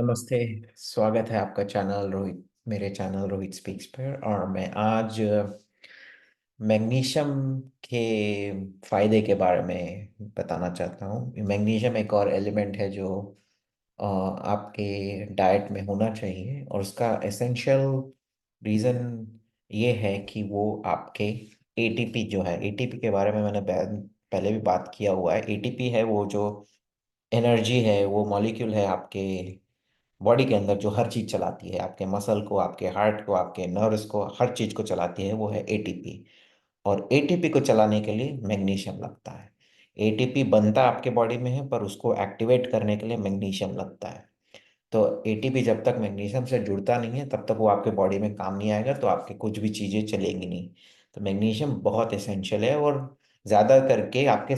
नमस्ते। स्वागत है आपका चैनल रोहित मेरे चैनल रोहित स्पीक्स पर। और मैं आज मैग्नीशियम के फायदे के बारे में बताना चाहता हूँ। मैग्नीशियम एक और एलिमेंट है जो आपके डाइट में होना चाहिए, और उसका एसेंशियल रीज़न ये है कि वो आपके एटीपी जो है, एटीपी के बारे में मैंने पहले भी बात किया हुआ है। एटीपी है वो जो एनर्जी है, वो मॉलिक्यूल है आपके बॉडी के अंदर जो हर चीज चलाती है, आपके मसल को, आपके हार्ट को, आपके नर्व्स को, हर चीज को चलाती है, वो है एटीपी। और एटीपी को चलाने के लिए मैग्नीशियम लगता है। एटीपी बनता आपके बॉडी में है, पर उसको एक्टिवेट करने के लिए मैग्नीशियम लगता है। तो एटीपी जब तक मैग्नीशियम से जुड़ता नहीं है तब तक वो आपके बॉडी में काम नहीं आएगा, तो आपके कुछ भी चीज़ें चलेंगी नहीं। तो मैग्नीशियम बहुत एसेंशियल है, और ज़्यादा करके आपके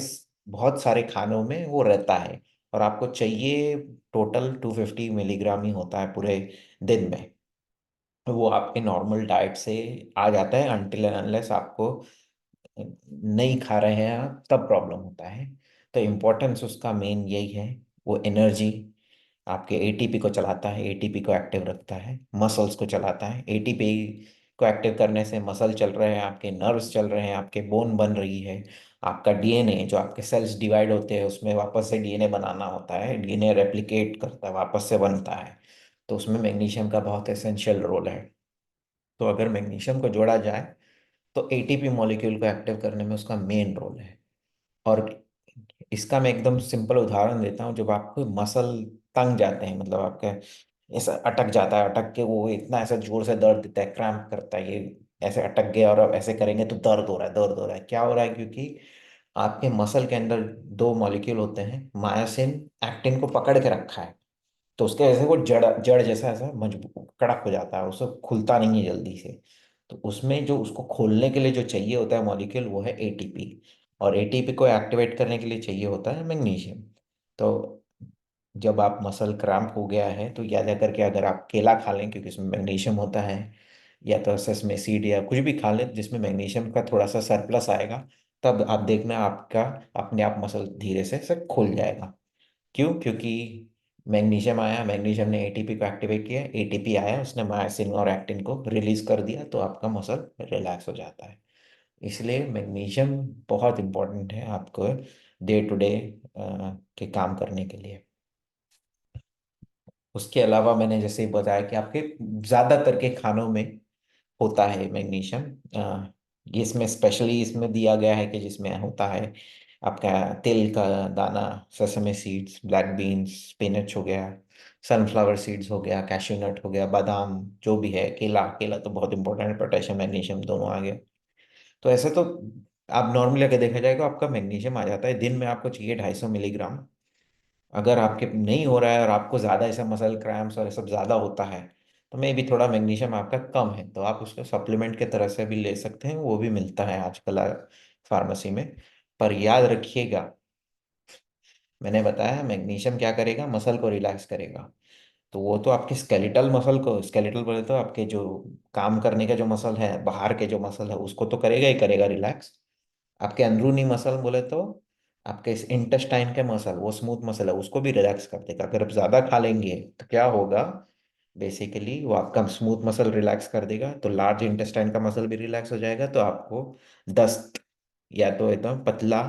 बहुत सारे खानों में वो रहता है। और आपको चाहिए टोटल 250 मिलीग्राम ही होता है पूरे दिन में। वो आपके नॉर्मल डाइट से आ जाता है, अनटिल एंड अनलेस आपको नहीं खा रहे हैं आप, तब प्रॉब्लम होता है। तो इम्पोर्टेंस उसका मेन यही है। वो एनर्जी आपके एटीपी को चलाता है, एटीपी को एक्टिव रखता है, मसल्स को चलाता है। एटीपी को एक्टिव करने से मसल चल रहे हैं, आपके नर्व्स चल रहे हैं, आपके बोन बन रही है, आपका डीएनए, जो आपके सेल्स डिवाइड होते हैं उसमें वापस से डीएनए बनाना होता है, डीएनए रेप्लिकेट करता है, वापस से बनता है। तो उसमें मैग्नीशियम का बहुत एसेंशियल रोल है। तो अगर मैग्नीशियम को जोड़ा जाए तो एटीपी मॉलिक्यूल को एक्टिव करने में उसका मेन रोल है। और इसका मैं एकदम सिंपल उदाहरण देता हूँ। जब आपको मसल तंग जाते हैं, मतलब आपका ऐसा अटक जाता है, अटक के वो इतना ऐसा जोर से दर्द देता है, क्रैम्प करता है, ये ऐसे अटक गया और अब ऐसे करेंगे तो दर्द हो रहा है, दर्द हो रहा है। क्या हो रहा है? क्योंकि आपके मसल के अंदर दो मॉलिक्यूल होते हैं, मायोसिन एक्टिन को पकड़ के रखा है। तो उसके वजह से वो जड़ जड़ जैसा ऐसा मजबूत कड़क हो जाता है, उसको खुलता नहीं है जल्दी से। तो उसमें जो उसको खोलने के लिए जो चाहिए होता है मॉलिक्यूल, वो है एटीपी। और एटीपी को एक्टिवेट करने के लिए चाहिए होता है मैग्नीशियम। तो जब आप मसल क्रैम्प हो गया है तो याद करके अगर आप केला खा लें, क्योंकि इसमें मैग्नीशियम होता है, या तो सेसमे सीड या कुछ भी खा लें जिसमें मैग्नीशियम का थोड़ा सा सरप्लस आएगा, तब आप देखना आपका अपने आप मसल धीरे से खुल जाएगा। क्यों? क्योंकि मैग्नीशियम आया, मैग्नीशियम ने एटीपी को एक्टिवेट किया, एटीपी आया, उसने मायोसिन और एक्टिन को रिलीज कर दिया, तो आपका मसल रिलैक्स हो जाता है। इसलिए मैग्नीशियम बहुत इंपॉर्टेंट है आपको डे टू डे के काम करने के लिए। उसके अलावा मैंने जैसे बताया कि आपके ज़्यादातर के खानों में होता है मैग्नीशियम। ये इसमें स्पेशली इसमें दिया गया है कि जिसमें होता है आपका तिल का दाना, sesame seeds, black beans, spinach हो गया, सनफ्लावर सीड्स हो गया, कैश्यू नट हो गया, बादाम, जो भी है, केला, केला तो बहुत इंपॉर्टेंट है, पोटेशियम मैग्नीशियम दोनों आ गया। तो ऐसे तो आप नॉर्मली अगर देखा जाएगा आपका मैग्नीशियम आ जाता है, दिन में आपको चाहिए 250 मिलीग्राम। अगर आपके नहीं हो रहा है और आपको ज़्यादा ऐसा मसल क्रैम्प्स और ये सब ज़्यादा होता है, तो मे भी थोड़ा मैग्नीशियम आपका कम है, तो आप उसको सप्लीमेंट के तरह से भी ले सकते हैं, वो भी मिलता है आजकल फार्मेसी में। पर याद रखिएगा, मैंने बताया मैग्नीशियम क्या करेगा, मसल को रिलैक्स करेगा। तो वो तो आपके स्केलेटल मसल को, स्केलेटल बोले तो आपके जो काम करने का जो मसल है, बाहर के जो मसल है, उसको तो करेगा ही करेगा रिलैक्स। आपके अंदरूनी मसल बोले तो आपके इस इंटेस्टाइन के मसल, वो स्मूथ मसल है, उसको भी रिलैक्स कर देगा। अगर आप ज्यादा खा लेंगे तो क्या होगा? बेसिकली वो आपका स्मूथ मसल रिलैक्स कर देगा, तो लार्ज इंटेस्टाइन का मसल भी रिलैक्स हो जाएगा, तो आपको दस्त या तो एकदम पतला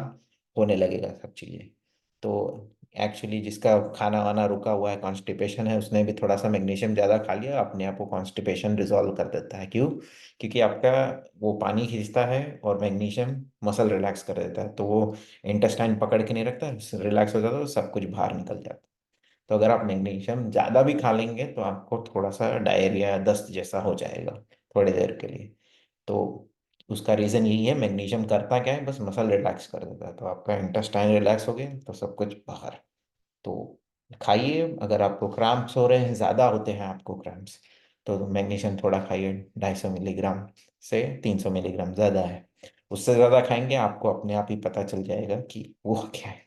होने लगेगा सब चीजें। तो एक्चुअली जिसका खाना वाना रुका हुआ है, कॉन्स्टिपेशन है, उसने भी थोड़ा सा मैग्नीशियम ज़्यादा खा लिया, अपने आप को कॉन्स्टिपेशन रिजॉल्व कर देता है। क्यों? क्योंकि आपका वो पानी खींचता है और मैग्नीशियम मसल रिलैक्स कर देता है, तो वो इंटेस्टाइन पकड़ के नहीं रखता, रिलैक्स हो जाता है, तो सब कुछ बाहर निकल जाता है। तो अगर आप मैग्नीशियम ज़्यादा भी खा लेंगे तो आपको थोड़ा सा डायरिया, दस्त जैसा हो जाएगा थोड़ी देर के लिए। तो उसका रीज़न यही है, मैग्नीशियम करता क्या है, बस मसल रिलैक्स कर देता है, तो आपका इंटेस्टाइन रिलैक्स हो गया तो सब कुछ बाहर। तो खाइए। अगर आपको क्रैम्प्स हो रहे हैं, ज़्यादा होते हैं आपको क्रैम्प्स, तो मैग्नीशियम थोड़ा खाइए, 250 मिलीग्राम से 300 मिलीग्राम ज़्यादा है। उससे ज़्यादा खाएंगे आपको अपने आप ही पता चल जाएगा कि वो क्या है।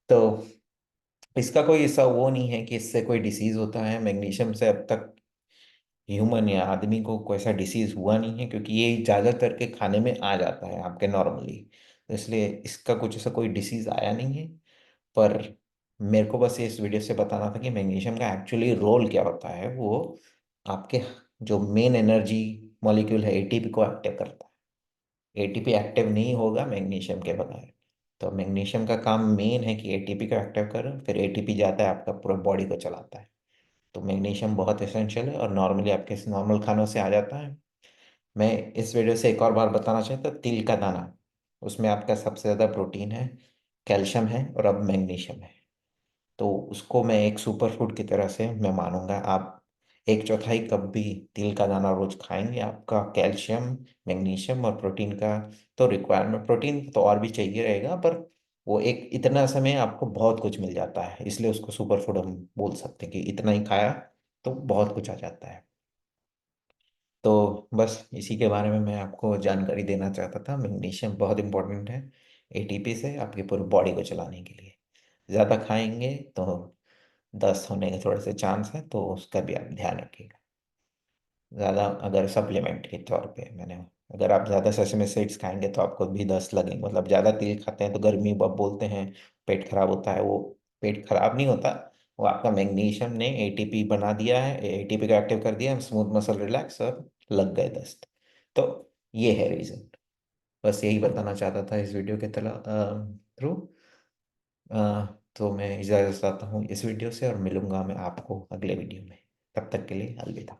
तो इसका कोई ऐसा वो नहीं है कि इससे कोई डिसीज होता है। मैग्नीशियम से अब तक ह्यूमन या आदमी को कोई ऐसा डिसीज हुआ नहीं है, क्योंकि ये ज़्यादातर के खाने में आ जाता है आपके नॉर्मली, तो इसलिए इसका कुछ ऐसा कोई डिसीज आया नहीं है। पर मेरे को बस इस वीडियो से बताना था कि मैग्नीशियम का एक्चुअली रोल क्या होता है। वो आपके जो मेन एनर्जी मॉलिक्यूल है एटीपी को एक्टिव करता है। एटीपी एक्टिव नहीं होगा मैग्नीशियम के बगैर। तो मैग्नीशियम का काम मेन है कि एटीपी को एक्टिव करो, फिर एटीपी जाता है आपका पूरा बॉडी को चलाता है। तो मैग्नीशियम बहुत एसेंशियल है और नॉर्मली आपके नॉर्मल खानों से आ जाता है। मैं इस वीडियो से एक और बार बताना चाहता हूँ, तिल का दाना, उसमें आपका सबसे ज़्यादा प्रोटीन है, कैल्शियम है और अब मैग्नीशियम है। तो उसको मैं एक सुपर फूड की तरह से मैं मानूंगा। आप एक चौथाई कप भी तिल का दाना रोज खाएंगे, आपका कैल्शियम, मैग्नीशियम और प्रोटीन का तो रिक्वायरमेंट, प्रोटीन तो और भी चाहिए रहेगा, पर वो एक इतना समय आपको बहुत कुछ मिल जाता है, इसलिए उसको सुपर फूड हम बोल सकते हैं कि इतना ही खाया तो बहुत कुछ आ जाता है। तो बस इसी के बारे में मैं आपको जानकारी देना चाहता था। मैग्नीशियम बहुत इंपॉर्टेंट है एटीपी से आपकी पूरी बॉडी को चलाने के लिए। ज़्यादा खाएंगे तो दस्त होने के थोड़े से चांस है, तो उसका भी आप ध्यान रखिएगा। ज़्यादा अगर सप्लीमेंट के तौर पे मैंने, अगर आप ज़्यादा सेसमे सीड्स खाएंगे तो आपको भी दस्त लगेंगे। मतलब ज़्यादा तेल खाते हैं तो गर्मी अब बोलते हैं पेट खराब होता है, वो पेट खराब नहीं होता। वो आपका मैग्नीशियम ने एटीपी बना दिया है, एटीपी को एक्टिव कर दिया, स्मूथ मसल रिलैक्स और लग गए दस्त। तो ये है रीज़न। बस यही बताना चाहता था इस वीडियो के थ्रू। तो मैं इजाज़त चाहता हूँ इस वीडियो से और मिलूंगा मैं आपको अगले वीडियो में। तब तक के लिए अलविदा।